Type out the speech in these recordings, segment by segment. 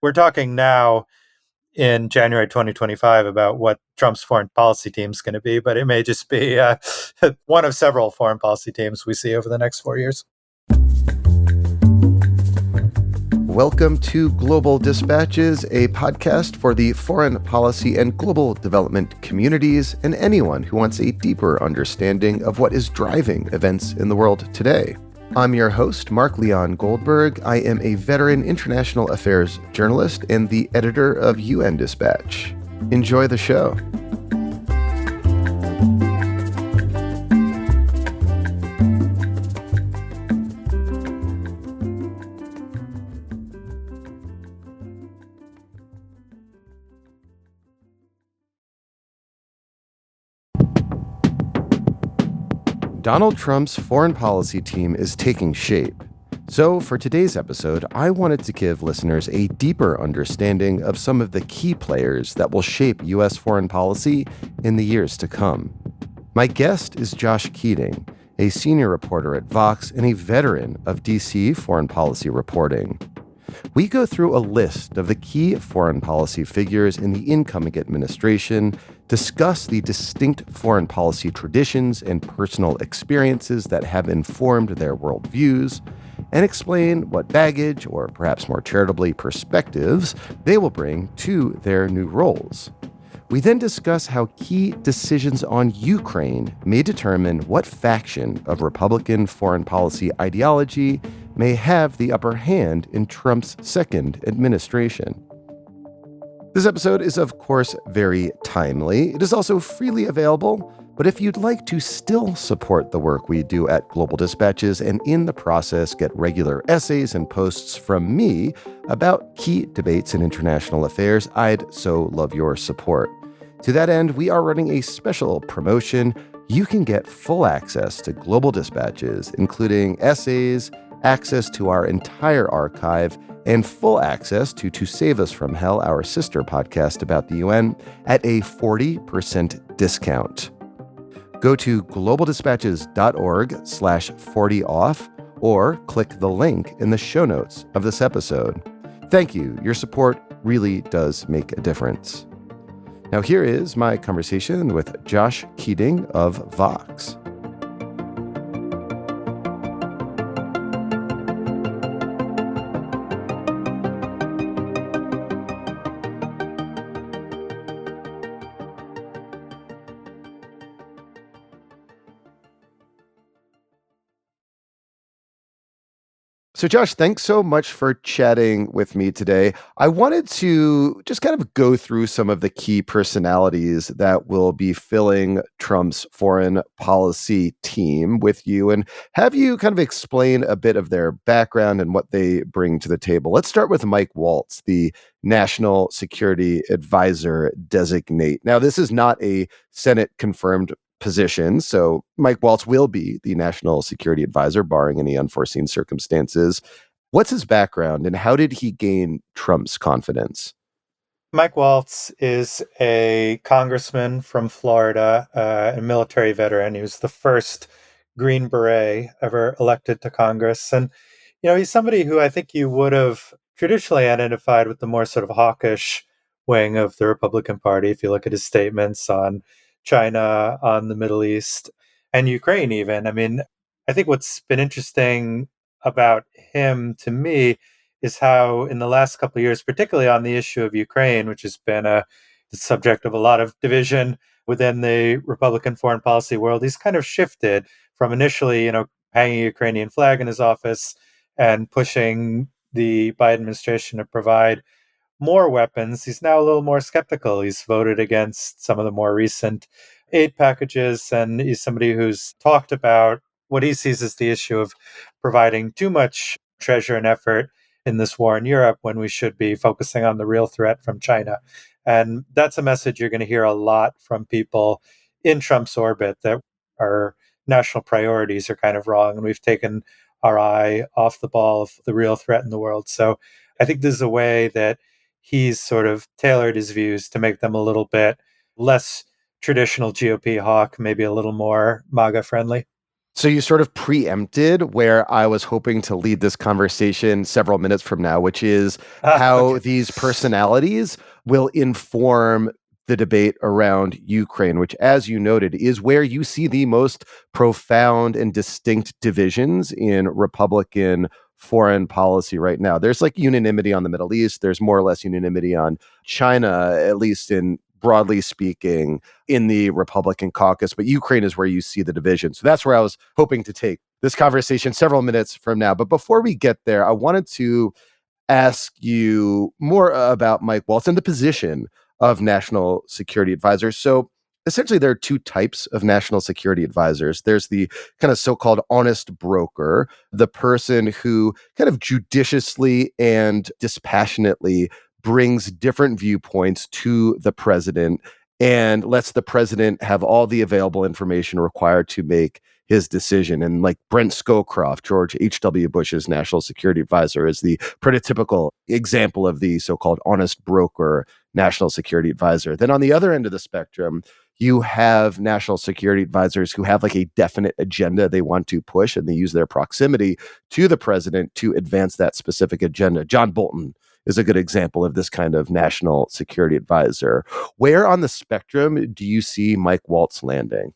we're talking now in January 2025 about what Trump's foreign policy team is going to be, but it may just be one of several foreign policy teams we see over the next 4 years. Welcome to Global Dispatches, a podcast for the foreign policy and global development communities and anyone who wants a deeper understanding of what is driving events in the world today. I'm your host, Mark Leon Goldberg. I am a veteran international affairs journalist and the editor of UN Dispatch. Enjoy the show. Donald Trump's foreign policy team is taking shape. So for today's episode, I wanted to give listeners a deeper understanding of some of the key players that will shape U.S. foreign policy in the years to come. My guest is Josh Keating, a senior reporter at Vox and a veteran of D.C. foreign policy reporting. We go through a list of the key foreign policy figures in the incoming administration, discuss the distinct foreign policy traditions and personal experiences that have informed their worldviews, and explain what baggage, or perhaps more charitably, perspectives they will bring to their new roles. We then discuss how key decisions on Ukraine may determine what faction of Republican foreign policy ideology may have the upper hand in Trump's second administration. This episode is, of course, very timely. It is also freely available, but if you'd like to still support the work we do at Global Dispatches and in the process get regular essays and posts from me about key debates in international affairs, I'd so love your support. To that end, we are running a special promotion. You can get full access to Global Dispatches, including essays, access to our entire archive, and full access to Save Us From Hell, our sister podcast about the UN, at a 40% discount. Go to globaldispatches.org/40off or click the link in the show notes of this episode. Thank you. Your support really does make a difference. Now here is my conversation with Josh Keating of Vox. So Josh, thanks so much for chatting with me today. I wanted to just kind of go through some of the key personalities that will be filling Trump's foreign policy team with you and have you kind of explain a bit of their background and what they bring to the table. Let's start with Mike Waltz, the National Security Advisor designate. Now, this is not a Senate-confirmed position. So Mike Waltz will be the National Security Advisor, barring any unforeseen circumstances. What's his background and how did he gain Trump's confidence? Mike Waltz is a congressman from Florida, a military veteran. He was the first Green Beret ever elected to Congress. And, he's somebody who I think you would have traditionally identified with the more sort of hawkish wing of the Republican Party. If you look at his statements on China, on the Middle East, and Ukraine even. I mean, I think what's been interesting about him to me is how in the last couple of years, particularly on the issue of Ukraine, which has been the subject of a lot of division within the Republican foreign policy world, he's kind of shifted from initially, hanging a Ukrainian flag in his office and pushing the Biden administration to provide more weapons. He's now a little more skeptical. He's voted against some of the more recent aid packages, and he's somebody who's talked about what he sees as the issue of providing too much treasure and effort in this war in Europe when we should be focusing on the real threat from China. And that's a message you're going to hear a lot from people in Trump's orbit, that our national priorities are kind of wrong and we've taken our eye off the ball of the real threat in the world. So I think this is a way that he's sort of tailored his views to make them a little bit less traditional GOP hawk, maybe a little more MAGA friendly. So you sort of preempted where I was hoping to lead this conversation several minutes from now, which is how Okay. these personalities will inform the debate around Ukraine, which, as you noted, is where you see the most profound and distinct divisions in Republican foreign policy right now. There's like unanimity on the Middle East. There's more or less unanimity on China, at least in broadly speaking, in the Republican caucus, but Ukraine is where you see the division. So that's where I was hoping to take this conversation several minutes from now. But before we get there, I wanted to ask you more about Mike Waltz and the position of national security advisor. So essentially, there are two types of national security advisors. There's the kind of so-called honest broker, the person who kind of judiciously and dispassionately brings different viewpoints to the president and lets the president have all the available information required to make his decision. And like Brent Scowcroft, George H.W. Bush's national security advisor, is the prototypical example of the so-called honest broker national security advisor. Then on the other end of the spectrum, you have national security advisors who have like a definite agenda they want to push, and they use their proximity to the president to advance that specific agenda. John Bolton is a good example of this kind of national security advisor. Where on the spectrum do you see Mike Waltz landing?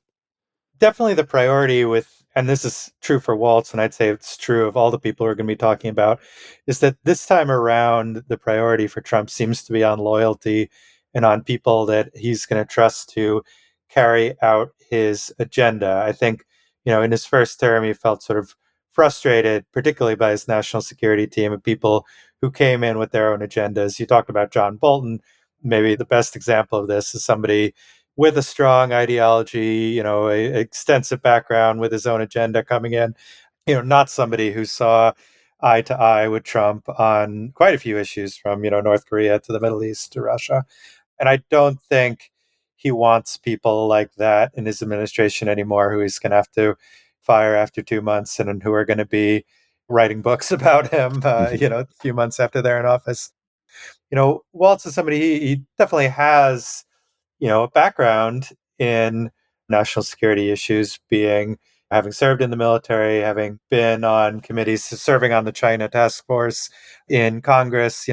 Definitely the priority with, and this is true for Waltz, and I'd say it's true of all the people we're going to be talking about, is that this time around, the priority for Trump seems to be on loyalty and on people that he's going to trust to carry out his agenda. I think, in his first term, he felt sort of frustrated, particularly by his national security team of people who came in with their own agendas. You talked about John Bolton. Maybe the best example of this is somebody with a strong ideology, a extensive background with his own agenda coming in, not somebody who saw eye to eye with Trump on quite a few issues from, North Korea to the Middle East to Russia. And I don't think he wants people like that in his administration anymore, who he's going to have to fire after 2 months and who are going to be writing books about him, a few months after they're in office. Waltz is somebody, he definitely has a background in national security issues, being having served in the military, having been on committees, serving on the China task force in Congress.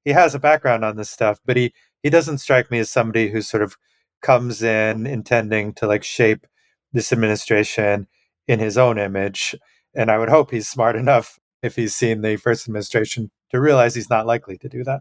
He has a background on this stuff, but he doesn't strike me as somebody who sort of comes in intending to like shape this administration in his own image. And I would hope he's smart enough, if he's seen the first administration, to realize he's not likely to do that.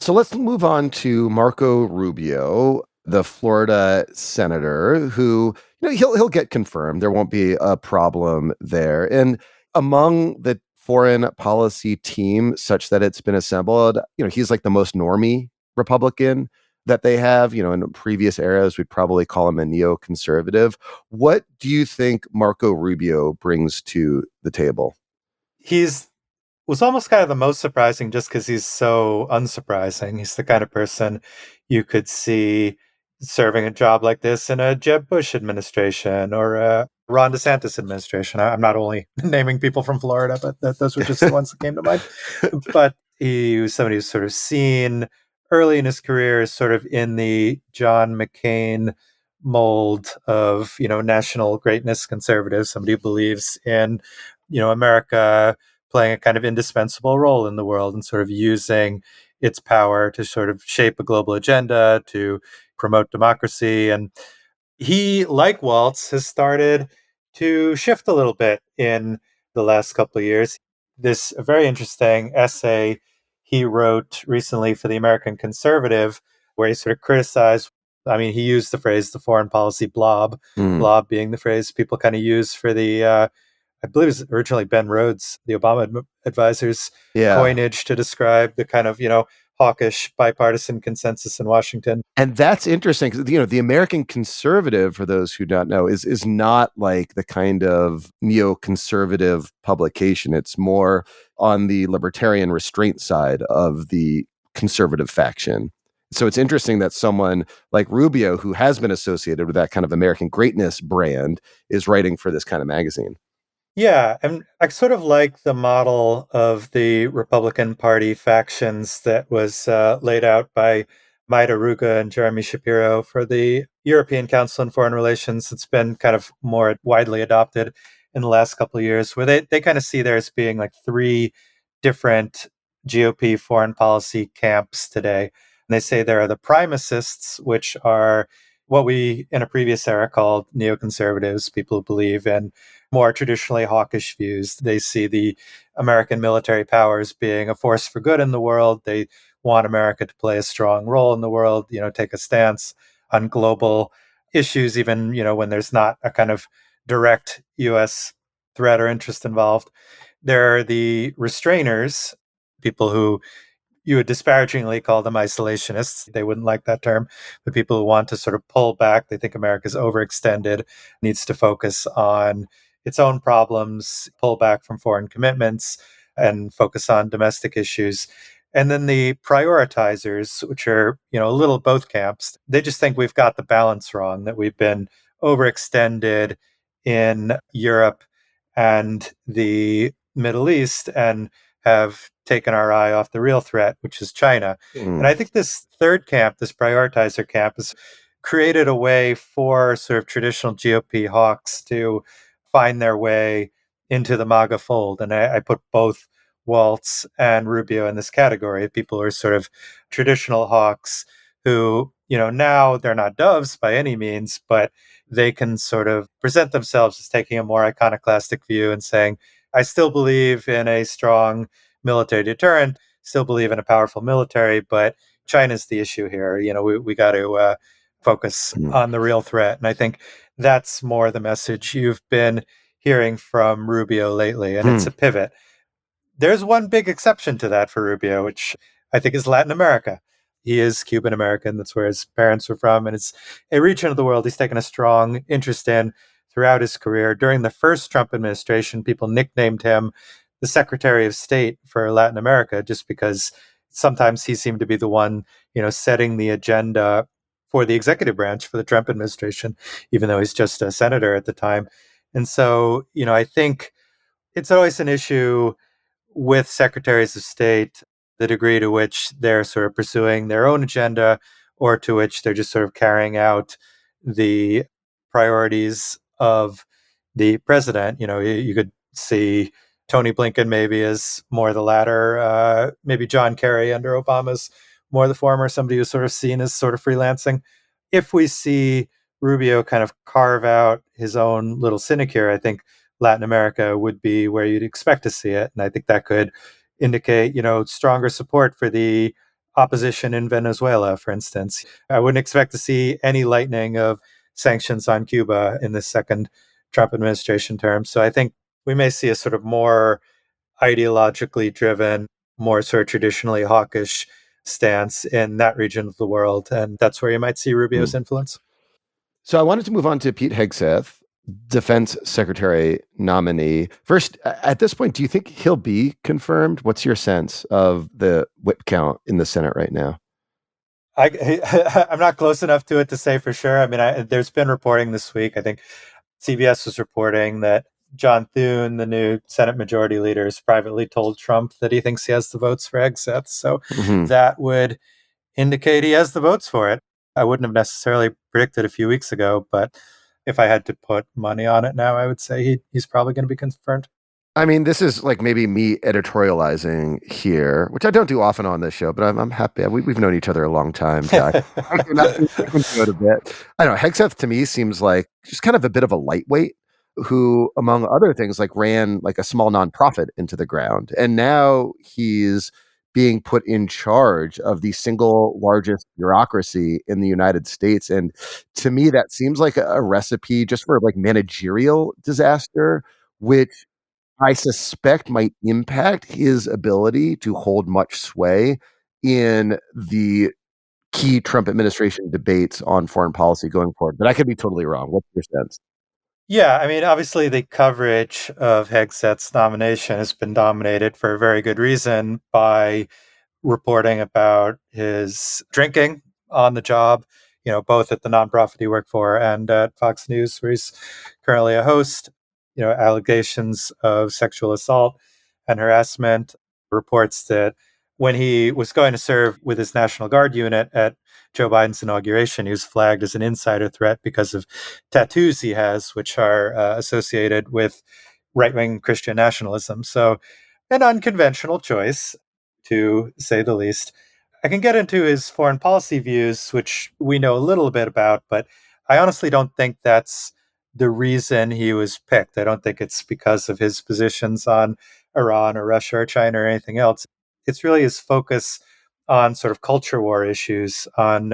So let's move on to Marco Rubio, the Florida senator, who he'll get confirmed. There won't be a problem there. And among the foreign policy team, such that it's been assembled, he's like the most normie Republican that they have. In previous eras, we'd probably call him a neoconservative. What do you think Marco Rubio brings to the table? He's was almost kind of the most surprising, just because he's so unsurprising. He's the kind of person you could see serving a job like this in a Jeb Bush administration or a Ron DeSantis administration. I'm not only naming people from Florida, but those were just the ones that came to mind. But he was somebody who's sort of seen early in his career as sort of in the John McCain mold of, national greatness conservative, somebody who believes in, America playing a kind of indispensable role in the world and sort of using its power to sort of shape a global agenda, to promote democracy. And he, like Waltz, has started to shift a little bit in the last couple of years. This a very interesting essay he wrote recently for the American Conservative, where he sort of criticized. I mean, he used the phrase "the foreign policy blob," Mm, blob being the phrase people kind of use for the I believe it was originally Ben Rhodes, the Obama advisor's yeah. coinage to describe the kind of, hawkish bipartisan consensus in Washington. And that's interesting because the American Conservative, for those who don't know, is not like the kind of neoconservative publication. It's more on the libertarian restraint side of the conservative faction. So it's interesting that someone like Rubio, who has been associated with that kind of American greatness brand, is writing for this kind of magazine. Yeah, and I sort of like the model of the Republican Party factions that was laid out by Maida Ruga and Jeremy Shapiro for the European Council on Foreign Relations. It's been kind of more widely adopted in the last couple of years, where they kind of see there as being like three different GOP foreign policy camps today. And they say there are the primacists, which are what we in a previous era called neoconservatives, people who believe in more traditionally hawkish views. They see the American military powers being a force for good in the world. They want America to play a strong role in the world, take a stance on global issues, even, when there's not a kind of direct US threat or interest involved. There are the restrainers, people who you would disparagingly call them isolationists. They wouldn't like that term. The people who want to sort of pull back, they think America's overextended, needs to focus on its own problems, pull back from foreign commitments, and focus on domestic issues. And then the prioritizers, which are, a little both camps, they just think we've got the balance wrong, that we've been overextended in Europe and the Middle East and have taken our eye off the real threat, which is China. And Mm. I think this third camp, this prioritizer camp, has created a way for sort of traditional GOP hawks to find their way into the MAGA fold. And I put both Waltz and Rubio in this category. People who are sort of traditional hawks who, now they're not doves by any means, but they can sort of present themselves as taking a more iconoclastic view and saying, I still believe in a strong military deterrent, still believe in a powerful military, but China's the issue here. We got to focus Mm. on the real threat. And I think that's more the message you've been hearing from Rubio lately. And it's Mm. a pivot. There's one big exception to that for Rubio, which I think is Latin America. He is Cuban American. That's where his parents were from. And it's a region of the world he's taken a strong interest in throughout his career. During the first Trump administration, people nicknamed him the Secretary of State for Latin America just because sometimes he seemed to be the one, setting the agenda for the executive branch for the Trump administration, even though he's just a senator at the time. And so, I think it's always an issue with secretaries of state, the degree to which they're sort of pursuing their own agenda or to which they're just sort of carrying out the priorities of the president. You could see Tony Blinken maybe as more the latter, maybe John Kerry under Obama's more the former, somebody who's sort of seen as sort of freelancing. If we see Rubio kind of carve out his own little sinecure, I think Latin America would be where you'd expect to see it. And I think that could indicate, stronger support for the opposition in Venezuela, for instance. I wouldn't expect to see any lightening of sanctions on Cuba in this second Trump administration term. So I think we may see a sort of more ideologically driven, more sort of traditionally hawkish stance in that region of the world. And that's where you might see Rubio's Mm. influence. So I wanted to move on to Pete Hegseth, Defense Secretary nominee. First, at this point, do you think he'll be confirmed? What's your sense of the whip count in the Senate right now? I'm not close enough to it to say for sure. I mean, there's been reporting this week. I think CBS was reporting that John Thune, the new Senate Majority Leader, has privately told Trump that he thinks he has the votes for Hegseth. So Hmm. that would indicate he has the votes for it. I wouldn't have necessarily predicted a few weeks ago, but if I had to put money on it now, I would say he's probably going to be confirmed. I mean, this is like maybe me editorializing here, which I don't do often on this show, but I'm happy. We've known each other a long time, Jack. I can do it a bit. I don't know. Hegseth to me seems like just kind of a bit of a lightweight who, among other things, like ran like a small nonprofit into the ground. And now he's being put in charge of the single largest bureaucracy in the United States. And to me, that seems like a recipe just for like managerial disaster, which I suspect might impact his ability to hold much sway in the key Trump administration debates on foreign policy going forward. But I could be totally wrong. What's your sense? Yeah, I mean, obviously, the coverage of Hegseth's nomination has been dominated for a very good reason by reporting about his drinking on the job, both at the nonprofit he worked for and at Fox News, where he's currently a host, allegations of sexual assault and harassment, reports that when he was going to serve with his National Guard unit at Joe Biden's inauguration, he was flagged as an insider threat because of tattoos he has, which are associated with right wing Christian nationalism. So, an unconventional choice, to say the least. I can get into his foreign policy views, which we know a little bit about, but I honestly don't think that's the reason he was picked. I don't think it's because of his positions on Iran or Russia or China or anything else. It's really his focus on sort of culture war issues, on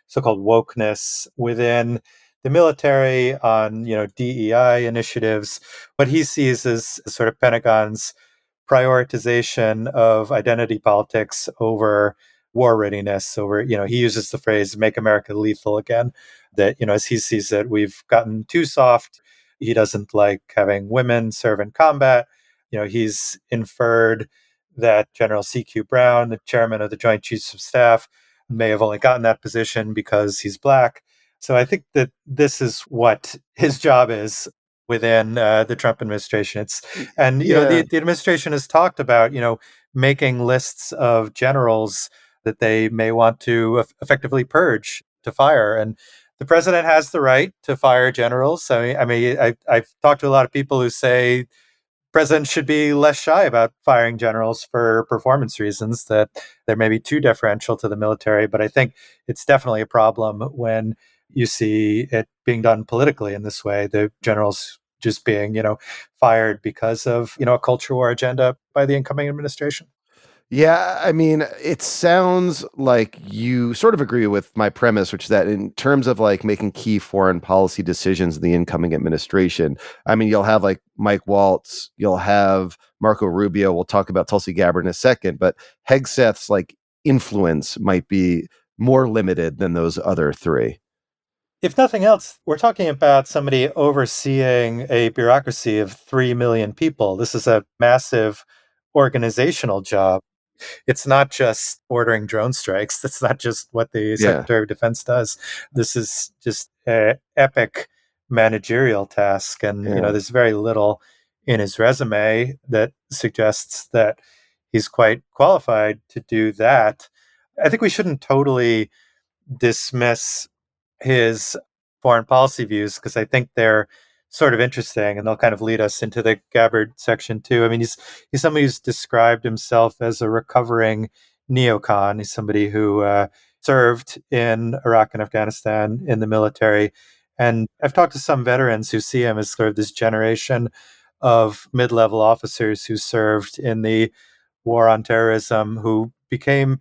so-called wokeness within the military, on DEI initiatives, what he sees as sort of Pentagon's prioritization of identity politics over war readiness. Over, he uses the phrase "make America lethal again." That as he sees it, we've gotten too soft. He doesn't like having women serve in combat. He's inferred that General C.Q. Brown, the chairman of the Joint Chiefs of Staff, may have only gotten that position because he's black. So I think that this is what his job is within the Trump administration. And Yeah. the administration has talked about making lists of generals that they may want to effectively purge, to fire, and the president has the right to fire generals. I've talked to a lot of people who say president should be less shy about firing generals for performance reasons, that they're maybe too deferential to the military. But I think it's definitely a problem when you see it being done politically in this way, the generals just being, fired because of, a culture war agenda by the incoming administration. Yeah, I mean, it sounds like you sort of agree with my premise, which is that in terms of like making key foreign policy decisions in the incoming administration, I mean, you'll have like Mike Waltz, you'll have Marco Rubio. We'll talk about Tulsi Gabbard in a second, but Hegseth's like influence might be more limited than those other three. If nothing else, we're talking about somebody overseeing a bureaucracy of 3 million people. This is a massive organizational job. It's not just ordering drone strikes. That's not just what the Yeah, Secretary of Defense does. This is just an epic managerial task. And, yeah. there's very little in his resume that suggests that he's quite qualified to do that. I think we shouldn't totally dismiss his foreign policy views because I think they're sort of interesting and they'll kind of lead us into the Gabbard section too. I mean, he's somebody who's described himself as a recovering neocon. He's somebody who served in Iraq and Afghanistan in the military. And I've talked to some veterans who see him as sort of this generation of mid level officers who served in the war on terrorism, who became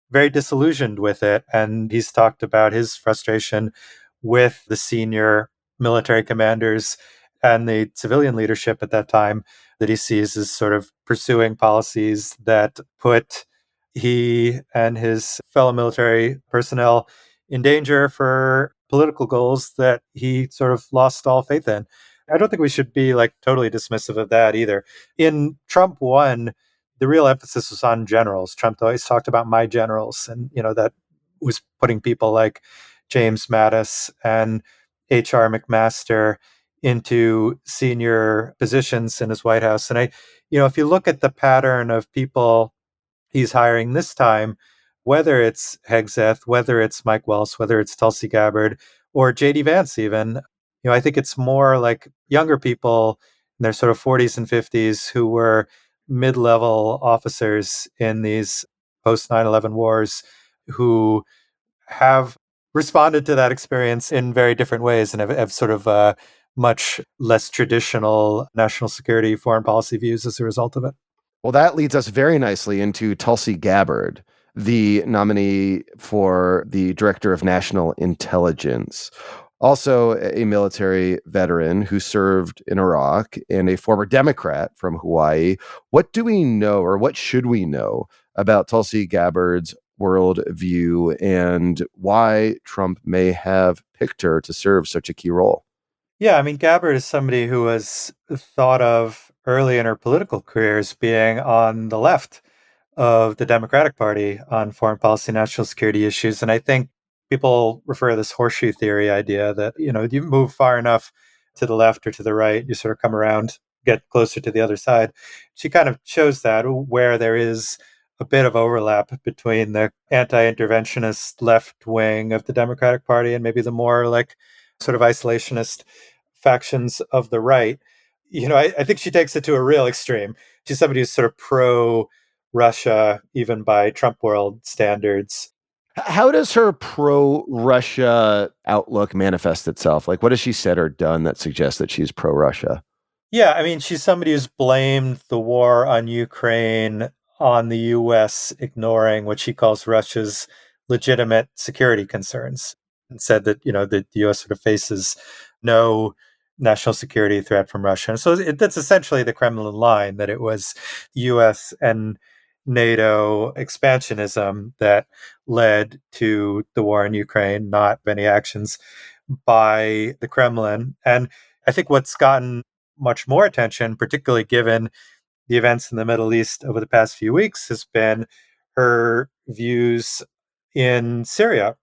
very disillusioned with it. And he's talked about his frustration with the senior military commanders and the civilian leadership at that time, that he sees as sort of pursuing policies that put he and his fellow military personnel in danger for political goals that he sort of lost all faith in. I don't think we should be like totally dismissive of that either. In Trump 1, the real emphasis was on generals. Trump always talked about my generals, and that was putting people like James Mattis and H.R. McMaster into senior positions in his White House. And if you look at the pattern of people he's hiring this time, whether it's Hegseth, whether it's Mike Wells, whether it's Tulsi Gabbard, or JD Vance, even, I think it's more like younger people in their sort of 40s and 50s who were mid level officers in these post 9/11 wars who have responded to that experience in very different ways and have sort of much less traditional national security foreign policy views as a result of it. Well, that leads us very nicely into Tulsi Gabbard, the nominee for the Director of National Intelligence. Also, a military veteran who served in Iraq and a former Democrat from Hawaii. What do we know, or what should we know, about Tulsi Gabbard's worldview and why Trump may have picked her to serve such a key role? Yeah, I mean, Gabbard is somebody who was thought of early in her political career as being on the left of the Democratic Party on foreign policy, national security issues. And I think people refer to this horseshoe theory idea that, you move far enough to the left or to the right, you sort of come around, get closer to the other side. She kind of shows that where there is a bit of overlap between the anti-interventionist left wing of the Democratic Party and maybe the more like sort of isolationist factions of the right. I think she takes it to a real extreme. She's somebody who's sort of pro Russia, even by Trump world standards. How does her pro Russia outlook manifest itself? Like, what has she said or done that suggests that she's pro Russia? Yeah, I mean, she's somebody who's blamed the war on Ukraine on the US ignoring what she calls Russia's legitimate security concerns and said that, the US sort of faces no national security threat from Russia. And so that's essentially the Kremlin line that it was US and NATO expansionism that led to the war in Ukraine, not any actions by the Kremlin. And I think what's gotten much more attention, particularly given the events in the Middle East over the past few weeks, has been her views in Syria.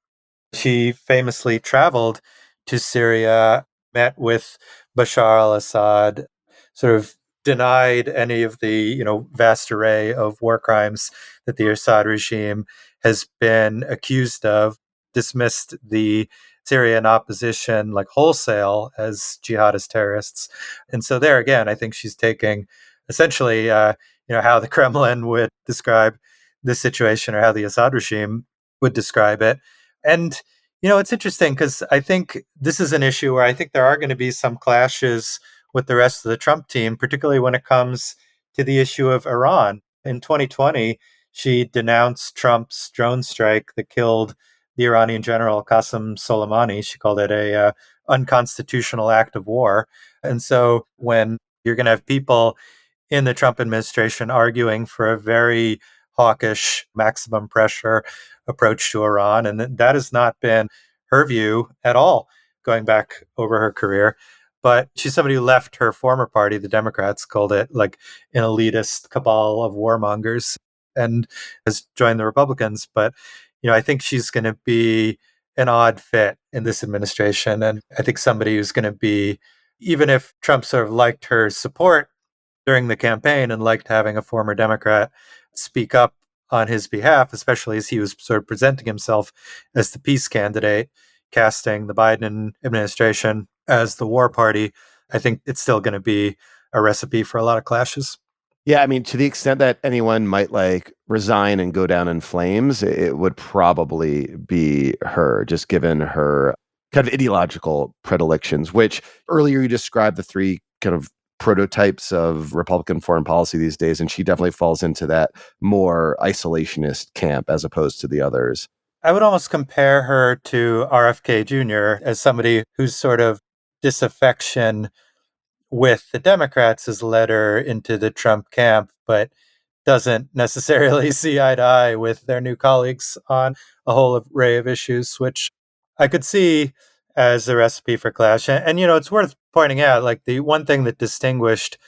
She famously traveled to Syria, met with Bashar al Assad, sort of denied any of the vast array of war crimes that the Assad regime has been accused of, dismissed the Syrian opposition like wholesale as jihadist terrorists. And so there again, I think she's taking essentially how the Kremlin would describe this situation or how the Assad regime would describe it. And it's interesting because I think this is an issue where I think there are going to be some clashes with the rest of the Trump team, particularly when it comes to the issue of Iran. In 2020, she denounced Trump's drone strike that killed the Iranian general Qasem Soleimani. She called it a unconstitutional act of war. And so when you're going to have people in the Trump administration arguing for a very hawkish maximum pressure approach to Iran. And that has not been her view at all going back over her career. But she's somebody who left her former party, the Democrats, called it like an elitist cabal of warmongers, and has joined the Republicans. But, I think she's going to be an odd fit in this administration. And I think somebody who's going to be, even if Trump sort of liked her support during the campaign and liked having a former Democrat speak up on his behalf, especially as he was sort of presenting himself as the peace candidate, casting the Biden administration as the war party. I think it's still going to be a recipe for a lot of clashes. Yeah, I mean, to the extent that anyone might like resign and go down in flames, it would probably be her, just given her kind of ideological predilections, which earlier you described the three kind of prototypes of Republican foreign policy these days, and she definitely falls into that more isolationist camp as opposed to the others. I would almost compare her to RFK Jr. as somebody whose sort of disaffection with the Democrats has led her into the Trump camp, but doesn't necessarily see eye to eye with their new colleagues on a whole array of issues, which I could see as a recipe for clash. And it's worth pointing out, like the one thing that distinguished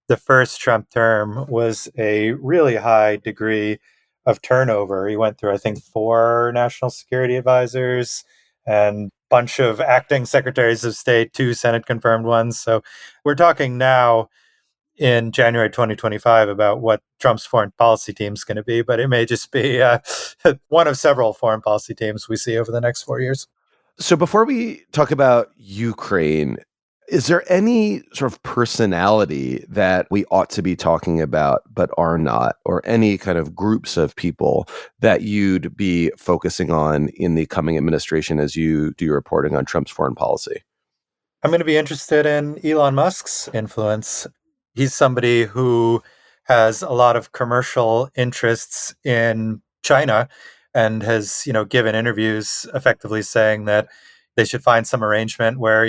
the first Trump term was a really high degree of turnover. He went through, I think, 4 national security advisors and bunch of acting secretaries of state, 2 Senate confirmed ones. So we're talking now in January 2025 about what Trump's foreign policy team is going to be, but it may just be one of several foreign policy teams we see over the next 4 years. So before we talk about Ukraine, is there any sort of personality that we ought to be talking about but are not, or any kind of groups of people that you'd be focusing on in the coming administration as you do your reporting on Trump's foreign policy? I'm going to be interested in Elon Musk's influence. He's somebody who has a lot of commercial interests in China and has, given interviews effectively saying that they should find some arrangement where,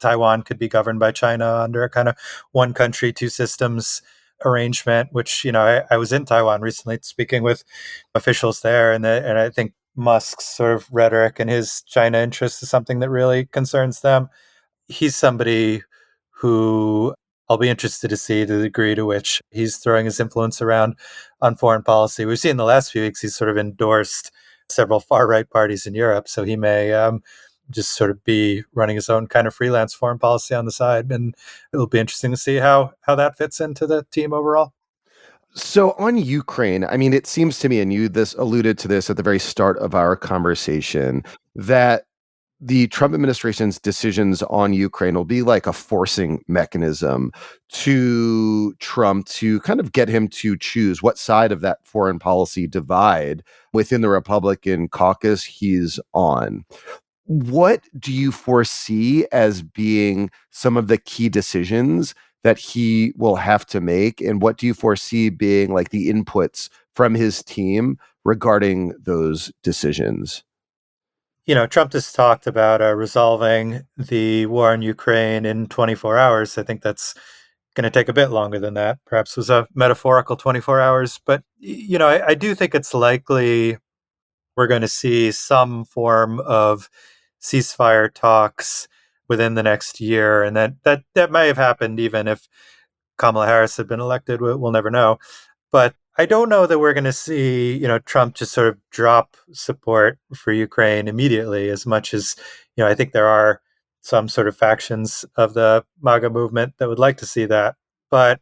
Taiwan could be governed by China under a kind of one country, two systems arrangement, which, I was in Taiwan recently speaking with officials there. And I think Musk's sort of rhetoric and his China interest is something that really concerns them. He's somebody who I'll be interested to see the degree to which he's throwing his influence around on foreign policy. We've seen in the last few weeks he's sort of endorsed several far right parties in Europe, so he may just sort of be running his own kind of freelance foreign policy on the side, and it'll be interesting to see how that fits into the team overall. So on Ukraine, I mean, it seems to me, and you this alluded to this at the very start of our conversation, that the Trump administration's decisions on Ukraine will be like a forcing mechanism to Trump to kind of get him to choose what side of that foreign policy divide within the Republican caucus he's on. What do you foresee as being some of the key decisions that he will have to make? And what do you foresee being like the inputs from his team regarding those decisions? Trump has talked about resolving the war in Ukraine in 24 hours. I think that's going to take a bit longer than that. Perhaps it was a metaphorical 24 hours. But, I do think it's likely we're going to see some form of ceasefire talks within the next year. And that may have happened even if Kamala Harris had been elected. We'll never know. But I don't know that we're going to see, Trump just sort of drop support for Ukraine immediately as much as, I think there are some sort of factions of the MAGA movement that would like to see that. But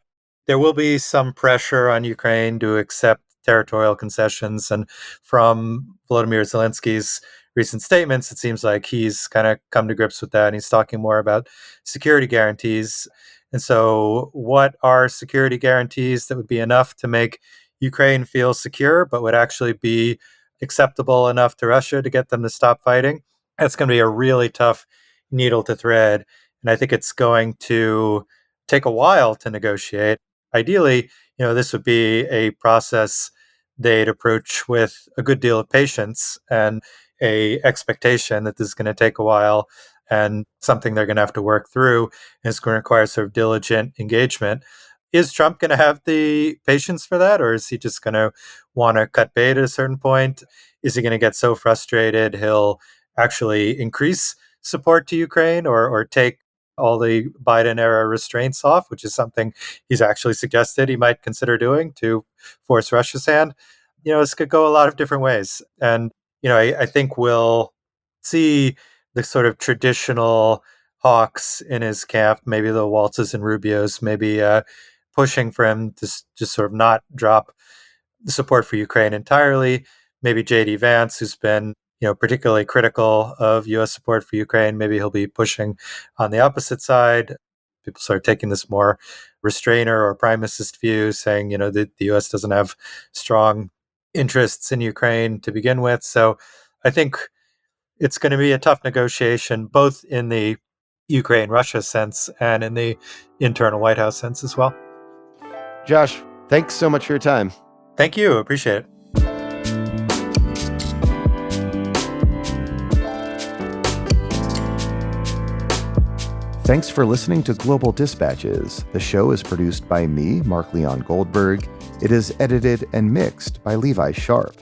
there will be some pressure on Ukraine to accept territorial concessions. And from Volodymyr Zelensky's recent statements, it seems like he's kind of come to grips with that. And he's talking more about security guarantees. And so, what are security guarantees that would be enough to make Ukraine feel secure, but would actually be acceptable enough to Russia to get them to stop fighting? That's going to be a really tough needle to thread. And I think it's going to take a while to negotiate. Ideally, this would be a process they'd approach with a good deal of patience and a expectation that this is going to take a while and something they're going to have to work through. And it's going to require sort of diligent engagement. Is Trump going to have the patience for that, or is he just going to want to cut bait at a certain point? Is he going to get so frustrated he'll actually increase support to Ukraine or take all the Biden era restraints off, which is something he's actually suggested he might consider doing to force Russia's hand? This could go a lot of different ways. And, I think we'll see the sort of traditional hawks in his camp, maybe the Waltzes and Rubios, maybe pushing for him to just sort of not drop the support for Ukraine entirely. Maybe J.D. Vance, who's been particularly critical of U.S. support for Ukraine, maybe he'll be pushing on the opposite side. People start taking this more restrainer or primacist view, saying that the U.S. doesn't have strong interests in Ukraine to begin with. So I think it's going to be a tough negotiation, both in the Ukraine-Russia sense and in the internal White House sense as well. Josh, thanks so much for your time. Thank you. Appreciate it. Thanks for listening to Global Dispatches. The show is produced by me, Mark Leon Goldberg. It is edited and mixed by Levi Sharp.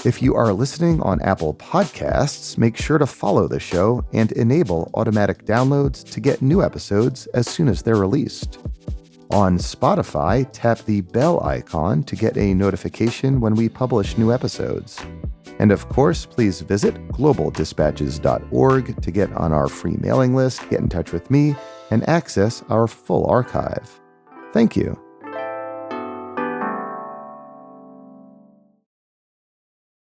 If you are listening on Apple Podcasts, make sure to follow the show and enable automatic downloads to get new episodes as soon as they're released. On Spotify, tap the bell icon to get a notification when we publish new episodes. And of course, please visit globaldispatches.org to get on our free mailing list, get in touch with me, and access our full archive. Thank you.